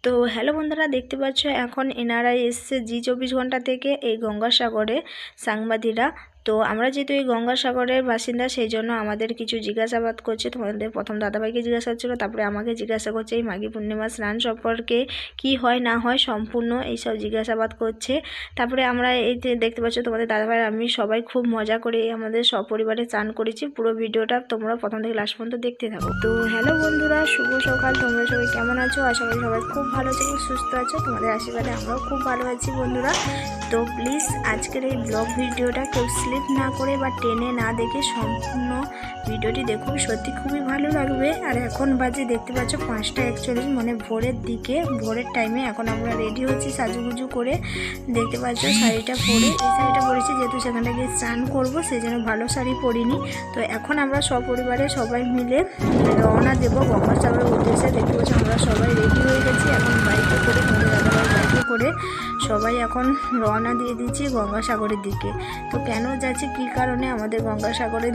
তো হ্যালো বন্ধুরা, দেখতে পাচ্ছ এখন এনআরআই এসছে জি24 ঘন্টা থেকে এই গঙ্গাসাগরে সাংবাদিকরা। তো আমরা যেহেতু এই গঙ্গাসাগরের বাসিন্দা, সেই জন্য আমাদের কিছু জিজ্ঞাসাবাদ করছে। তোমাদের প্রথম দাদাভাইকে জিজ্ঞাসা করছিল, তারপরে আমাকে জিজ্ঞাসা করছে এই মাঘী পূর্ণিমা স্নান সম্পর্কে কি হয় না হয় সম্পূর্ণ এইসব জিজ্ঞাসাবাদ করছে। তারপরে আমরা এই যে দেখতে পাচ্ছ তোমাদের দাদাভাই আমি সবাই খুব মজা করে আমাদের সপরিবারে চান করেছি। পুরো ভিডিওটা তোমরা প্রথম থেকে লাস্ট পর্যন্ত দেখতে থাকো। তো হ্যালো বন্ধুরা, শুভ সকাল। তোমরা সবাই কেমন আছো? আশা করি সবাই খুব ভালো আছো, সুস্থ আছো। তোমাদের আশীর্বাদে আমরাও খুব ভালো আছি বন্ধুরা। তো প্লিজ আজকের এই ব্লগ ভিডিওটা কেউ স্লিপ না করে বা টেনে না দেখে সম্পূর্ণ ভিডিওটি দেখুন, সত্যি খুবই ভালো লাগবে। আর এখন বাজে দেখতে পাচ্ছ 5টা 41, মানে ভোরের দিকে, ভোরের টাইমে এখন আমরা রেডি হচ্ছি সাজুগুজু করে। দেখতে পাচ্ছ শাড়িটা পরে, এই শাড়িটা পরেছি যেহেতু সেখানে গিয়ে স্নান করবো, সেই জন্য ভালো শাড়ি পরিনি। তো এখন আমরা সপরিবারে সবাই মিলে রওনা দেবো গঙ্গাসাগরের উদ্দেশ্যে। দেখতে পাচ্ছ আমরা সবাই রেডি হয়ে গেছি, এখন বাইকে করে, আমাদের দাদাভাই বাইকে করে সবাই এখন রওনা দিয়ে দিচ্ছি গঙ্গাসাগরের দিকে। তো কেন যাচ্ছি, কী কারণে আমাদের গঙ্গাসাগরে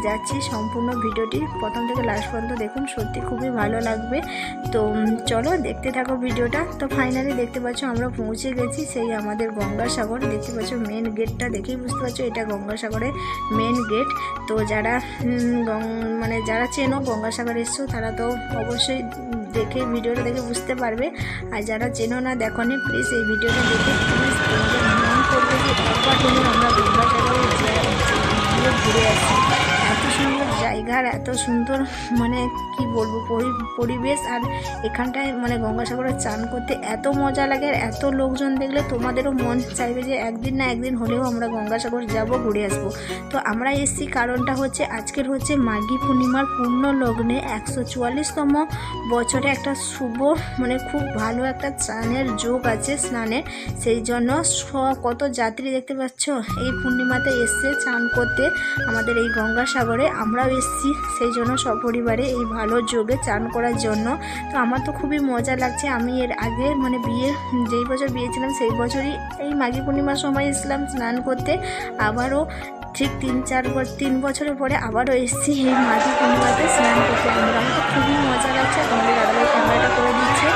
যাচ্ছি, সম্পূর্ণ ভিডিওটি প্রথম থেকে লাস্ট পর্যন্ত দেখুন, সত্যি খুবই ভালো লাগবে। তো চলো দেখতে থাকো ভিডিওটা। তো ফাইনালি দেখতে পাচ্ছ আমরা পৌঁছে গেছি সেই আমাদের গঙ্গাসাগর। দেখতে পাচ্ছ মেন গেটটা দেখেই বুঝতে পারছো এটা গঙ্গাসাগরের মেন গেট। তো যারা মানে যারা চেনো গঙ্গাসাগর এসছো তারা তো অবশ্যই দেখে ভিডিওটা দেখে বুঝতে পারবে। আর যারা চেনো না দেখোনি, প্লিজ এই ভিডিওটা দেখে প্লিজ তোমাদের মন করবে যে একবার হলে আমরা গঙ্গাসাগরে ঘুরে আসি। এত সুন্দর জায়গার, এত সুন্দর মানে কি বলবো পরিবেশ। আর এখানটায় মানে গঙ্গাসাগরে চান করতে এত মজা লাগে, আর এত লোকজন দেখলে তোমাদেরও মন চাইবে যে একদিন না একদিন হলেও আমরা গঙ্গাসাগর যাব, ঘুরে আসবো। তো আমরা এসছি কারণটা হচ্ছে আজকের হচ্ছে মাঘী পূর্ণিমার পূর্ণ লগ্নে 144তম বছরে একটা শুভ মানে খুব ভালো একটা চানের যোগ আছে স্নানের। সেই জন্য কত যাত্রী দেখতে পাচ্ছ এই পূর্ণিমাতে এসছে চান করতে আমাদের এই গঙ্গাসাগরে। আমরাও এসছি সেই জন্য সপরিবারে এই ভালো যোগে চান করার জন্য। তো আমার তো খুবই মজা লাগছে। আমি এর আগে মানে যেই বছর বিয়ে ছিলাম সেই বছরই এই মাঘী পূর্ণিমার সময় এসেছিলাম স্নান করতে, আবারও ঠিক 3 বছরের পরে আবারও এসেছি এই মাঘী পূর্ণিমাতে স্নান করতে। বন্ধুরা আমার তো খুবই মজা লাগছে। আমাদের দাদাভাই ক্যামেরাটা করে দিচ্ছে,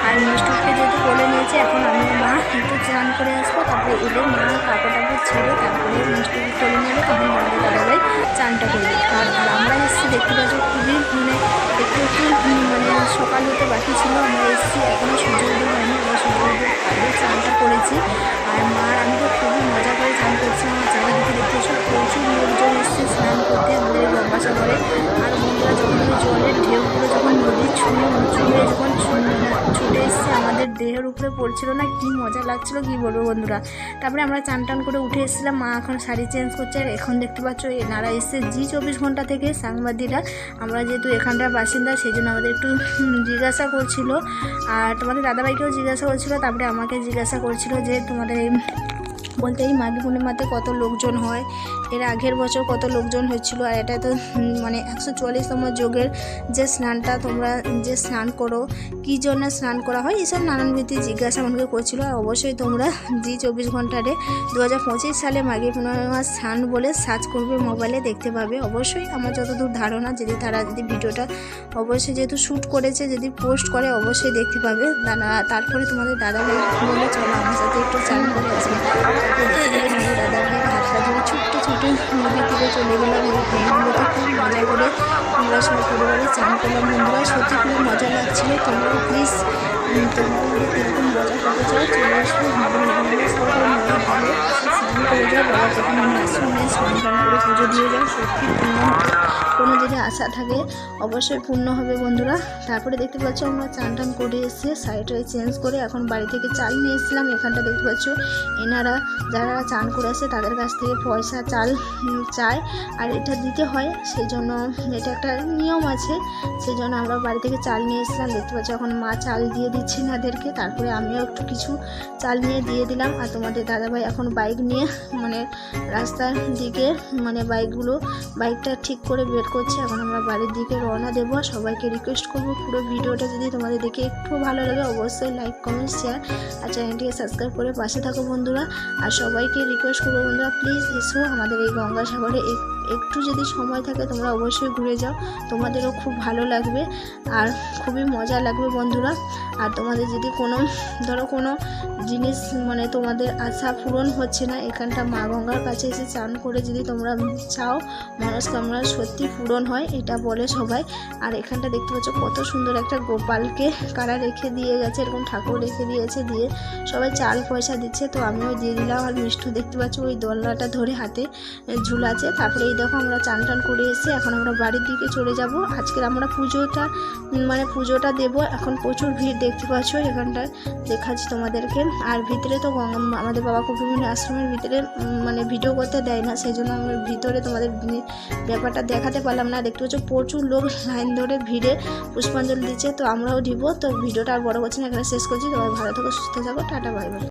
আর মিষ্টুকে যেহেতু বলে নিয়েছে এখন আমি মা একটু স্নান করে আসবো, তারপরে এলে মা কাপড় ছেড়ে তারপরে মিষ্টুকে কোলে নেবে, তখন আমাদের দাদাভাই চানটা করবে। আর আমরা এসেছি দেখতে পাচ্ছি খুবই মানে একটু মানে সকাল হতে বাকি ছিল, আমরা এসেছি এখনও সূর্য উদয় হয়নি, আমরা সূর্য উদয় আগে চানটা করেছি। আর মা আমি তো খুবই মজা করে চান করছি। আমার চারিদিকে দেখতে সব প্রচুর লোকজন এসছে স্নান করতে আমাদের এই গঙ্গাসাগরে। আর বন্ধুরা যখন ওই জলের ঢেউগুলো যখন নদীর ছুঁয়ে উঁচু হয়ে যখন ছুটে এসছে আমাদের দেহের উপরে পড়ছিল না, কি মজা লাগছিল কি বলবো বন্ধুরা। তারপরে আমরা চান টান করে উঠে এসেছিলাম, মা এখন শাড়ি চেঞ্জ করছে। আর এখন দেখতে পাচ্ছ এনারা এসছে জি24 ঘন্টা থেকে সাংবাদিকরা। আমরা যেহেতু এখানকার বাসিন্দা সেই জন্য আমাদের একটু জিজ্ঞাসা করছিল, আর তোমাদের দাদাভাইকেও জিজ্ঞাসা করছিল, তারপরে আমাকে জিজ্ঞাসা করছিল যে তোমাদের বলতে এই মাঘী পূর্ণিমাতে কত লোকজন হয়, এর আগের বছর কত লোকজন হয়েছিল, আর এটা তো মানে 144তম যোগের যে স্নানটা তোমরা যে স্নান করো কী জন্য স্নান করা হয়, এসব নানানবিধি জিজ্ঞাসা আমাকে করছিল। আর অবশ্যই তোমরা জি24 ঘন্টারে 2025 সালে মাঘী পূর্ণিমা স্নান বলে সার্চ করবে, মোবাইলে দেখতে পাবে। অবশ্যই আমার যতদূর ধারণা তারা যদি ভিডিওটা অবশ্যই যেহেতু শ্যুট করেছে যদি পোস্ট করে অবশ্যই দেখতে পাবে। তারপরে তোমাদের দাদাভাই বলে চলো আমার সাথে একটু চান করে আসবে। আমাদের দাদাভাই হাতটা ধরে ছোট্ট নদীর তীরে চলে গেলাম। এই ট্রেনগুলোতে খুব মজা করে আমরা সব পরিবারে চান করলাম বন্ধুরা, সত্যি খুব মজা লাগছিল। তোমরা প্লিজ তোমরা যদি কীরকম মজা করতে চাও চলে আসবে আমাদের গঙ্গাসাগর নদীর ধারে স্নান করে যাও। বাবা যখন আশ্রমে স্নান করে পুজো দিয়ে যাও, সত্যি কোনো যদি আশা থাকে অবশ্যই পূর্ণ হবে বন্ধুরা। তারপরে দেখতে পাচ্ছ আমরা চান টান করে এসে সাইডটাই চেঞ্জ করে এখন বাড়ি থেকে চাল নিয়ে এসেছিলাম। এখানটা দেখতে পাচ্ছ এনারা যারা চান করে আসে তাদের কাছ থেকে পয়সা চাল চায়, আর এটা দিতে হয়, সেই জন্য এটা একটা নিয়ম আছে, সেই জন্য আমরা বাড়ি থেকে চাল নিয়ে এসেছিলাম। দেখতে পাচ্ছ এখন মা চাল দিয়ে দিচ্ছে এনাদেরকে, তারপরে আমিও একটু কিছু চাল নিয়ে দিয়ে দিলাম। আর তোমাদের দাদাভাই এখন বাইক নিয়ে মানে রাস্তার দিকে মানে বাইকটা ঠিক করে বের করছে। এখন আমরা বাড়ির দিকে রওনা দেবো। সবাইকে রিকোয়েস্ট করবো পুরো ভিডিওটা যদি তোমাদের দেখে একটু ভালো লাগে অবশ্যই লাইক কমেন্ট শেয়ার আর চ্যানেলটিকে সাবস্ক্রাইব করে পাশে থাকো বন্ধুরা। আর সবাইকে রিকোয়েস্ট করবো বন্ধুরা প্লিজ এসো আমাদের এই গঙ্গাসাগরে একটু যদি সময় থাকে তোমরা অবশ্যই ঘুরে যাও, তোমাদেরও খুব ভালো লাগবে আর খুবই মজা লাগবে বন্ধুরা। আর তোমাদের যদি কোনো জিনিস মানে তোমাদের আশা পূরণ হচ্ছে না, এখানটা মা গঙ্গার কাছে এসে চান করে যদি তোমরা চাও মনস্কামনা সত্যি পূরণ হয়, এটা বলে সবাই। আর এখানটা দেখতে পাচ্ছ কত সুন্দর একটা গোপালকে কারা রেখে দিয়ে গেছে, এরকম ঠাকুর রেখে দিয়েছে, দিয়ে সবাই চাল পয়সা দিচ্ছে, তো আমিও দিয়ে দিলাম। আর মিষ্টু দেখতে পাচ্ছ ওই দোলনাটা ধরে হাতে ঝুলাচ্ছে। তারপরে এই দেখো আমরা চান টান করে এসে এখন আমরা বাড়ির দিকে চলে যাব। আজকের আমরা পুজোটা দেবো। এখন প্রচুর ভিড় দেখতে পাচ্ছ, এখানটায় দেখাচ্ছি তোমাদেরকে। আর ভিতরে তো আমাদের বাবা কপিলমুনি আশ্রমের ভিতরে মানে ভিডিও করতে দেয় না, সেই জন্য আমি ভিতরে তোমাদের ব্যাপারটা দেখাতে পারলাম না। দেখতে পাচ্ছ প্রচুর লোক লাইন ধরে ভিড়ে পুষ্পাঞ্জলি দিচ্ছে, তো আমরাও দিব। তো ভিডিওটা আর বড় করছি না, এখানে শেষ করছি। সবাই ভালো থাকো, সুস্থ থাকো, টাটা বাই বাই।